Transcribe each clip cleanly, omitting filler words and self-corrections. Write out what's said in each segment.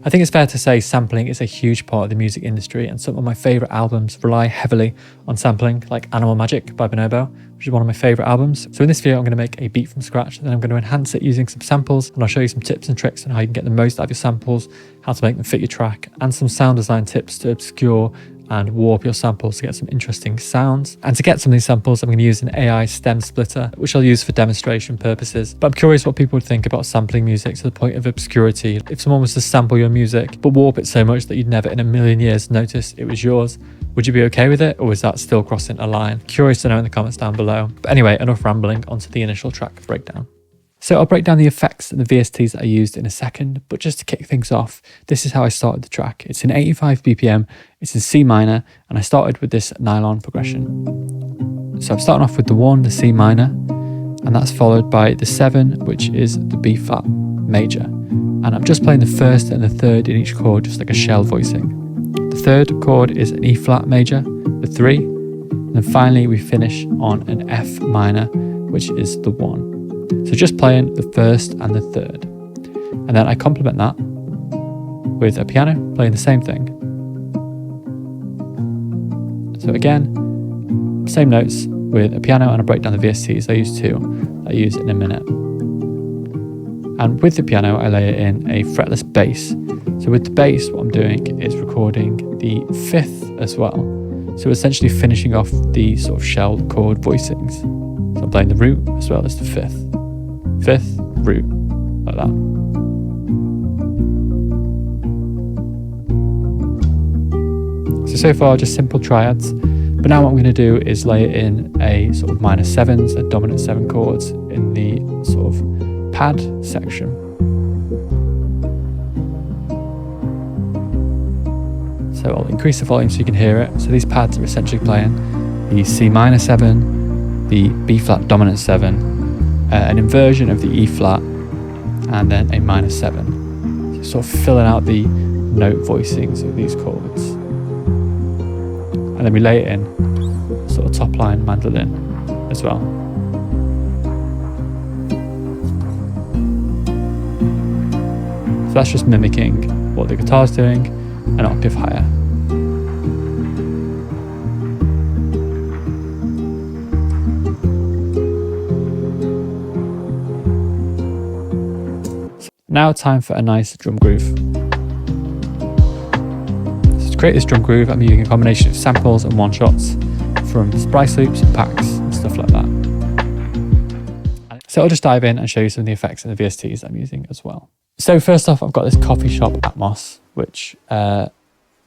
I think it's fair to say sampling is a huge part of the music industry, and some of my favourite albums rely heavily on sampling, like Animal Magic by Bonobo, which is one of my favourite albums. So in this video, I'm going to make a beat from scratch, then I'm going to enhance it using some samples, and I'll show you some tips and tricks on how you can get the most out of your samples, how to make them fit your track, and some sound design tips to obscure and warp your samples to get some interesting sounds. And to get some of these samples, I'm going to use an AI stem splitter, which I'll use for demonstration purposes. But I'm curious what people would think about sampling music to the point of obscurity. If someone was to sample your music, but warp it so much that you'd never in a million years notice it was yours, would you be okay with it, or is that still crossing a line? Curious to know in the comments down below. But anyway, enough rambling, onto the initial track breakdown. So I'll break down the effects and the VSTs that I used in a second, but just to kick things off, this is how I started the track. It's in 85 BPM, it's in C minor, and I started with this nylon progression. So I'm starting off with the 1, the C minor, and that's followed by the 7, which is the B flat major. And I'm just playing the first and the third in each chord, just like a shell voicing. The third chord is an E flat major, the 3, and then finally we finish on an F minor, which is the 1. So just playing the first and the third. And then I complement that with a piano playing the same thing. So again, same notes with a piano, and I break down the VSTs. I use 2. I use in a minute. And with the piano, I layer in a fretless bass. So with the bass, what I'm doing is recording the 5th as well. So essentially finishing off the sort of shelled chord voicings. So I'm playing the root as well as the 5th. 5th, root, like that. So far just simple triads, but now what I'm going to do is layer in a sort of minor 7s and dominant 7 chords in the sort of pad section. So I'll increase the volume so you can hear it. So these pads are essentially playing the C minor 7, the B flat dominant 7, an inversion of the E flat, and then a minor 7. So sort of filling out the note voicings of these chords. And then we lay it in sort of top line mandolin as well. So that's just mimicking what the guitar's doing, an octave higher. Now time for a nice drum groove. So to create this drum groove, I'm using a combination of samples and one-shots from splice loops and packs and stuff like that. So I'll just dive in and show you some of the effects and the VSTs I'm using as well. So first off, I've got this Coffee Shop Atmos, which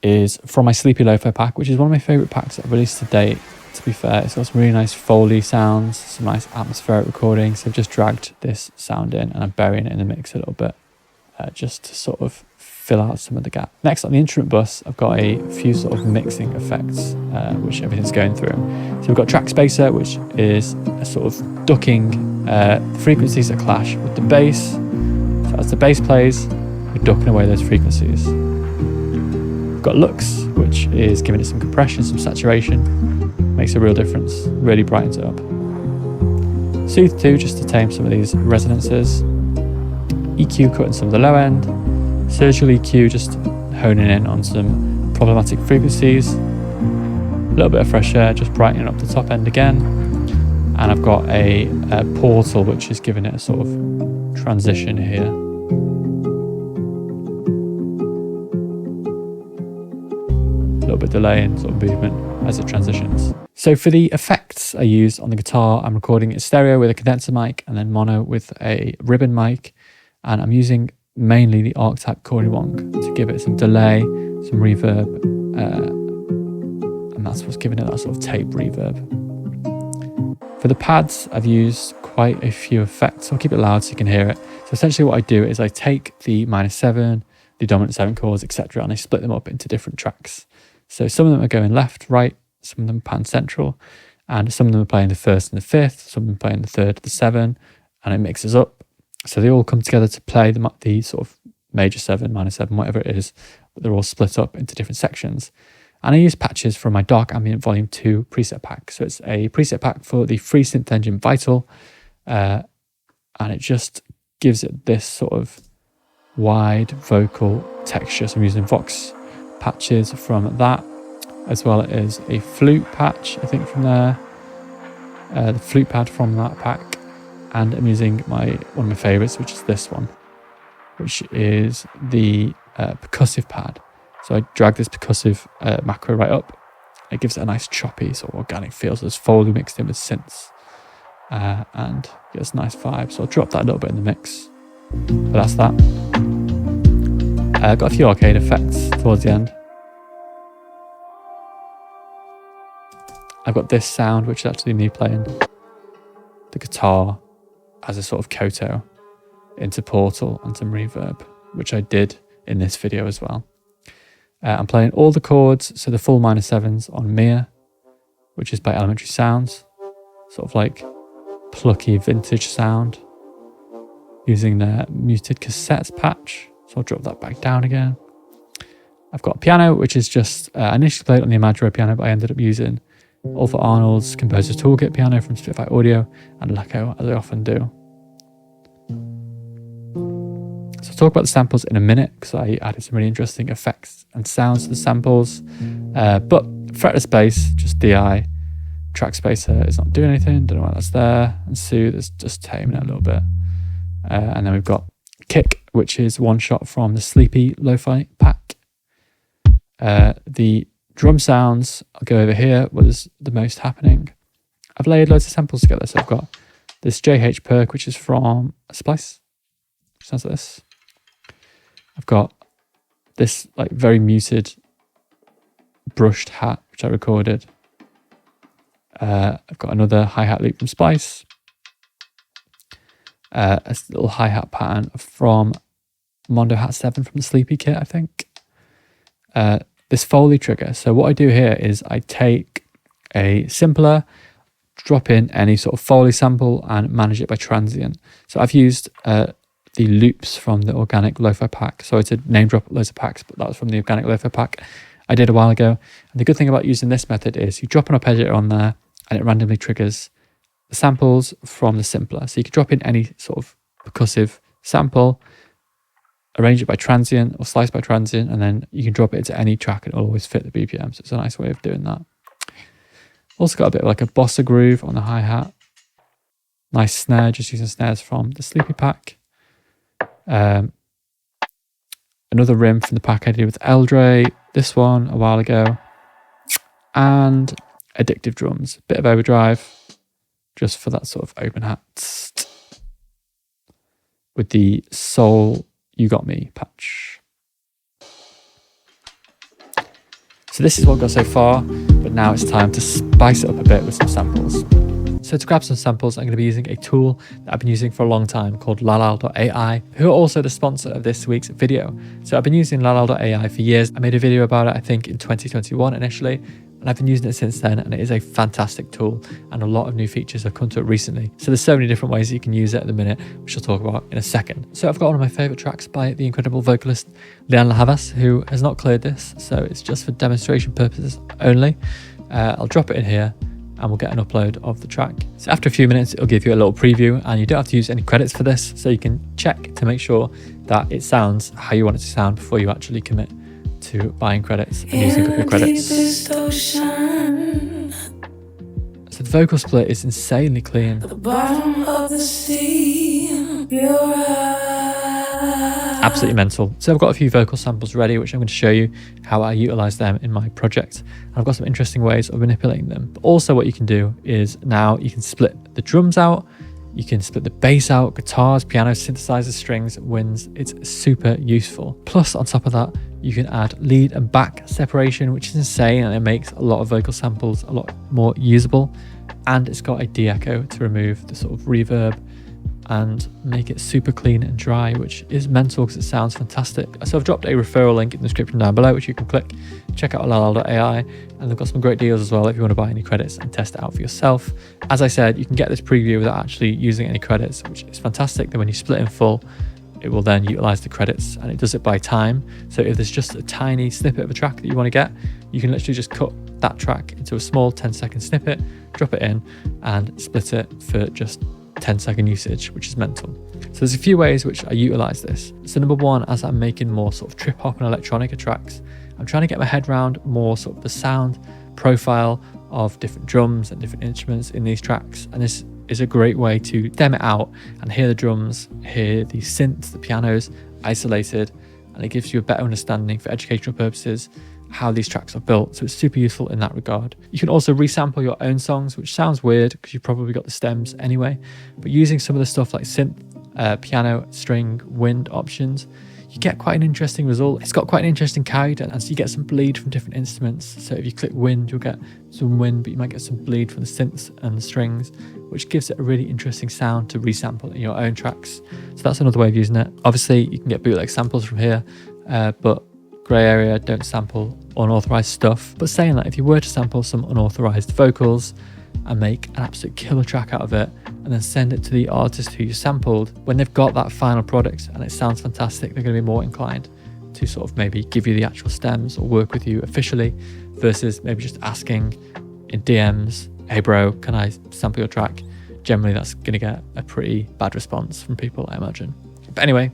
is from my Sleepy Lo-Fi pack, which is one of my favourite packs that I've released to date. To be fair, it's got some really nice Foley sounds, some nice atmospheric recordings. So I've just dragged this sound in and I'm burying it in the mix a little bit, just to sort of fill out some of the gap. Next on the instrument bus, I've got a few sort of mixing effects, which everything's going through. So we've got track spacer, which is a sort of ducking the frequencies that clash with the bass. So as the bass plays, we're ducking away those frequencies. We've got lux, which is giving it some compression, some saturation. Makes a real difference, really brightens it up. Soothe 2, just to tame some of these resonances. EQ cutting some of the low end. Surgical EQ, just honing in on some problematic frequencies. A little bit of fresh air, just brightening up the top end again. And I've got a portal, which is giving it a sort of transition here. A little bit delay in sort of movement as it transitions. So for the effects I use on the guitar, I'm recording it stereo with a condenser mic and then mono with a ribbon mic. And I'm using mainly the archetype Corey Wong to give it some delay, some reverb, and that's what's giving it that sort of tape reverb. For the pads, I've used quite a few effects. I'll keep it loud so you can hear it. So essentially what I do is I take the minor 7, the dominant 7 chords, etc., and I split them up into different tracks. So some of them are going left, right, some of them pan central, and some of them are playing the first and the 5th, some of them are playing the 3rd, the 7, and it mixes up. So they all come together to play the sort of major 7, minor 7, whatever it is, but they're all split up into different sections. And I use patches from my Dark Ambient Volume 2 preset pack. So it's a preset pack for the Free Synth Engine Vital, and it just gives it this sort of wide vocal texture. So I'm using Vox patches from that, as well as a flute patch, I think, from there, the flute pad from that pack, and I'm using one of my favorites, which is this one, which is the percussive pad. So I drag this percussive macro right up. It gives it a nice choppy sort of organic feel. So there's Foley mixed in with synths, and gets a nice vibe. So I'll drop that a little bit in the mix. But that's that. Got a few arcade effects towards the end. I've got this sound, which is actually me playing the guitar as a sort of koto into Portal and some reverb, which I did in this video as well. I'm playing all the chords, so the full minor sevens on Mia, which is by Elementary Sounds, sort of like plucky vintage sound, using their muted cassettes patch. So I'll drop that back down again. I've got a piano, which is just, I initially played on the Imaginary piano, but I ended up using Oliver Arnold's Composer's Toolkit piano from Spitfire Audio and Lecco, as I often do. So I'll talk about the samples in a minute, because I added some really interesting effects and sounds to the samples. But fretless bass, just DI. Track spacer is not doing anything, don't know why that's there. And Soothe is just taming it a little bit. And then we've got Kick, which is one shot from the Sleepy Lofi pack. The drum sounds, I'll go over here where there's the most happening. I've layered loads of samples together. So I've got this JH perk, which is from Splice. Sounds like this. I've got this like very muted brushed hat, which I recorded. I've got another hi-hat loop from Splice. A little hi-hat pattern from Mondo Hat 7 from the Sleepy kit, I think. This Foley trigger. So what I do here is I take a simpler, drop in any sort of Foley sample and manage it by transient. So I've used the loops from the Organic Lo-Fi pack. So I did name drop loads of packs, but that was from the Organic Lo-Fi pack I did a while ago. And the good thing about using this method is you drop an arpeggiator on there and it randomly triggers the samples from the simpler. So you can drop in any sort of percussive sample, arrange it by transient or slice by transient, and then you can drop it into any track and it'll always fit the BPM. So it's a nice way of doing that. Also got a bit of like a bossa groove on the hi-hat. Nice snare, just using snares from the Sleepy pack. Another rim from the pack I did with Eldre, this one a while ago. And Addictive drums, bit of overdrive, just for that sort of open hat. With the Soul You Got Me patch. So this is what I've got so far, but now it's time to spice it up a bit with some samples. So to grab some samples, I'm going to be using a tool that I've been using for a long time called lalal.ai, who are also the sponsor of this week's video. So I've been using lalal.ai for years. I made a video about it, I think, in 2021 initially, and I've been using it since then, and it is a fantastic tool, and a lot of new features have come to it recently. So there's so many different ways that you can use it at the minute, which I'll talk about in a second. So I've got one of my favorite tracks by the incredible vocalist Lian Lahavas, who has not cleared this, so it's just for demonstration purposes only. I'll drop it in here, and we'll get an upload of the track. So after a few minutes, it'll give you a little preview, and you don't have to use any credits for this, so you can check to make sure that it sounds how you want it to sound before you actually commit to buying credits and using up your credits. So the vocal split is insanely clean. At the bottom of the sea, absolutely mental. So I've got a few vocal samples ready, which I'm going to show you how I utilize them in my project. And I've got some interesting ways of manipulating them. But also what you can do is now you can split the drums out, you can split the bass out, guitars, pianos, synthesizers, strings, winds. It's super useful. Plus on top of that, you can add lead and back separation, which is insane, and it makes a lot of vocal samples a lot more usable. And it's got a de-echo to remove the sort of reverb and make it super clean and dry, which is mental because it sounds fantastic. So I've dropped a referral link in the description down below, which you can click, check out lalal.ai, and they've got some great deals as well if you want to buy any credits and test it out for yourself. As I said, you can get this preview without actually using any credits, which is fantastic. Then when you split in full, it will then utilize the credits, and it does it by time. So if there's just a tiny snippet of a track that you want to get, you can literally just cut that track into a small 10-second snippet, drop it in, and split it for just 10-second usage, which is mental. So there's a few ways which I utilize this. So number one, as I'm making more sort of trip hop and electronica tracks, I'm trying to get my head around more sort of the sound profile of different drums and different instruments in these tracks. And this is a great way to stem it out and hear the drums, hear the synths, the pianos isolated, and it gives you a better understanding for educational purposes how these tracks are built. So it's super useful in that regard. You can also resample your own songs, which sounds weird because you've probably got the stems anyway, but using some of the stuff like synth, piano, string, wind options, you get quite an interesting result. It's got quite an interesting character, and so you get some bleed from different instruments. So if you click wind, you'll get some wind, but you might get some bleed from the synths and the strings, which gives it a really interesting sound to resample in your own tracks. So that's another way of using it. Obviously, you can get bootleg samples from here, but grey area, don't sample unauthorized stuff. But saying that, if you were to sample some unauthorized vocals and make an absolute killer track out of it, and then send it to the artist who you sampled, when they've got that final product and it sounds fantastic, they're going to be more inclined to sort of maybe give you the actual stems or work with you officially, versus maybe just asking in DMs, hey bro, can I sample your track? Generally that's going to get a pretty bad response from people, I imagine. But anyway,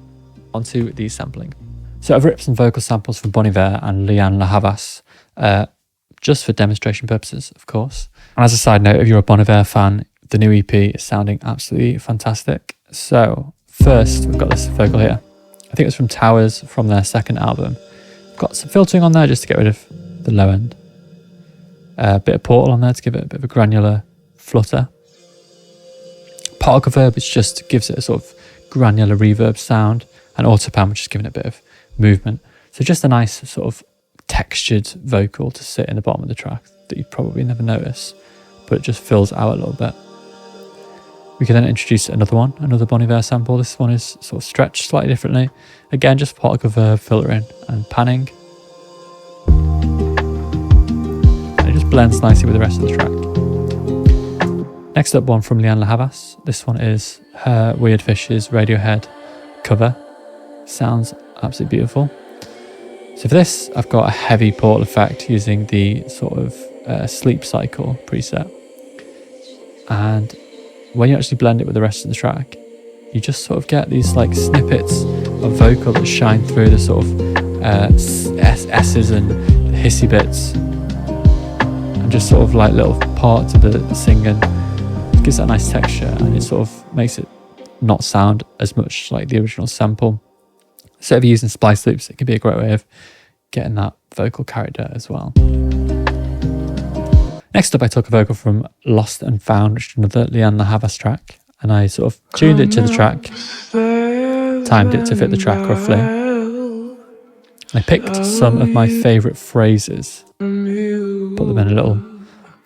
onto the sampling. So I've ripped some vocal samples from Bon Iver and Lianne La Havas, just for demonstration purposes, of course. And as a side note, if you're a Bon Iver fan, the new EP is sounding absolutely fantastic. So first, we've got this vocal here. I think it's from Towers, from their second album. I've got some filtering on there just to get rid of the low end. A bit of Portal on there to give it a bit of a granular flutter. Particle Verb, which just gives it a sort of granular reverb sound. And Autopan, which is giving it a bit of movement. So just a nice sort of textured vocal to sit in the bottom of the track that you'd probably never notice, but it just fills out a little bit. We can then introduce another one, another Bon Iver sample. This one is sort of stretched slightly differently. Again, just particle verb, filtering and panning. And it just blends nicely with the rest of the track. Next up, one from Lianne La Havas. This one is her Weird Fishes Radiohead cover. Sounds absolutely beautiful. So for this, I've got a heavy Portal effect using the sort of sleep cycle preset. And when you actually blend it with the rest of the track, you just sort of get these like snippets of vocal that shine through the sort of S's and the hissy bits, and just sort of like little parts of the singing. It gives that nice texture, and it sort of makes it not sound as much like the original sample. So if you're using splice loops, it can be a great way of getting that vocal character as well. Next up, I took a vocal from Lost and Found, which is another Lianne La Havas track, and I sort of tuned it to the track, timed it to fit the track roughly. And I picked some of my favourite phrases, put them in a little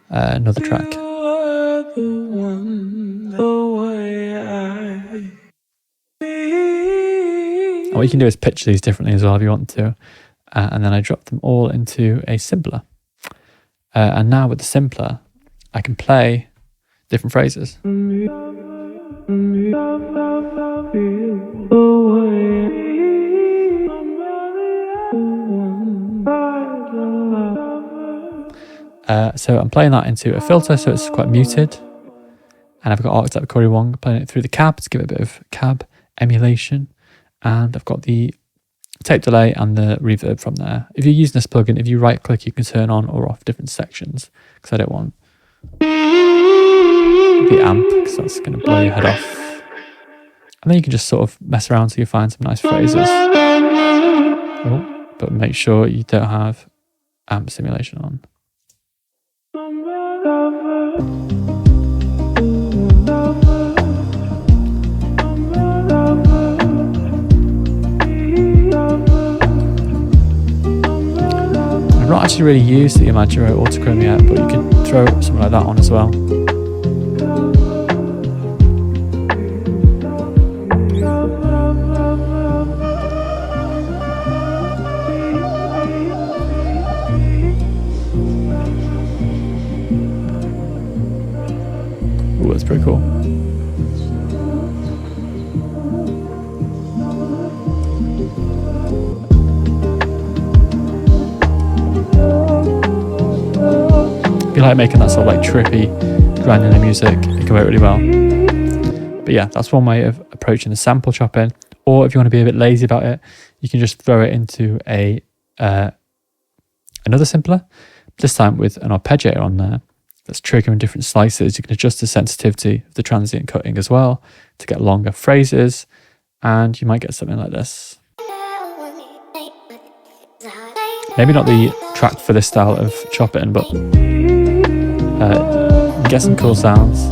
another track. And what you can do is pitch these differently as well if you want to, and then I dropped them all into a simpler. And now with the simpler, I can play different phrases. So I'm playing that into a filter, so it's quite muted. And I've got Archetype Corey Wong playing it through the cab to give it a bit of cab emulation. And I've got the tape delay and the reverb from there. If you're using this plugin, if you right click, you can turn on or off different sections, because I don't want the amp, because that's going to blow your head off. And then you can just sort of mess around till you find some nice phrases. Oh, but make sure you don't have amp simulation on. I've not actually really used the Imaginary Autochrome yet, but you can throw something like that on as well. Ooh, that's pretty cool. If you like making that sort of like trippy, granular music, it can work really well. But yeah, that's one way of approaching the sample chopping. Or if you want to be a bit lazy about it, you can just throw it into a another simpler, this time with an arpeggiator on there that's triggering different slices. You can adjust the sensitivity of the transient cutting as well to get longer phrases, and you might get something like this. Maybe not the track for this style of chopping, but you get some cool sounds.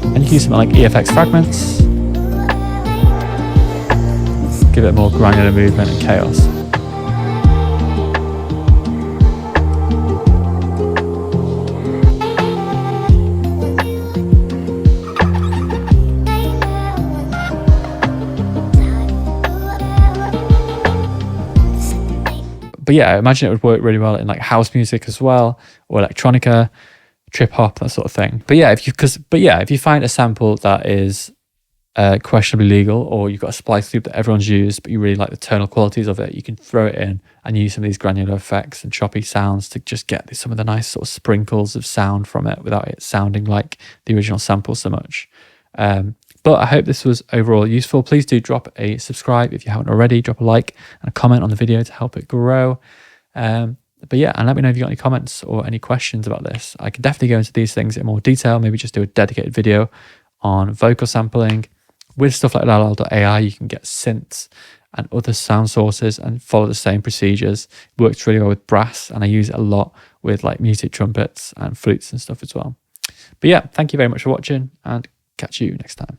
And you can use something like EFX fragments, give it more granular movement and chaos. But yeah, I imagine it would work really well in like house music as well, or electronica, trip hop, that sort of thing. But yeah, if you find a sample that is questionably legal, or you've got a splice loop that everyone's used, but you really like the tonal qualities of it, you can throw it in and use some of these granular effects and choppy sounds to just get some of the nice sort of sprinkles of sound from it without it sounding like the original sample so much. But I hope this was overall useful. Please do drop a subscribe if you haven't already, drop a like and a comment on the video to help it grow. But yeah, and let me know if you got any comments or any questions about this. I can definitely go into these things in more detail, maybe just do a dedicated video on vocal sampling. With stuff like LLL.ai, you can get synths and other sound sources and follow the same procedures. It works really well with brass, and I use it a lot with like muted trumpets and flutes and stuff as well. But yeah, thank you very much for watching, and catch you next time.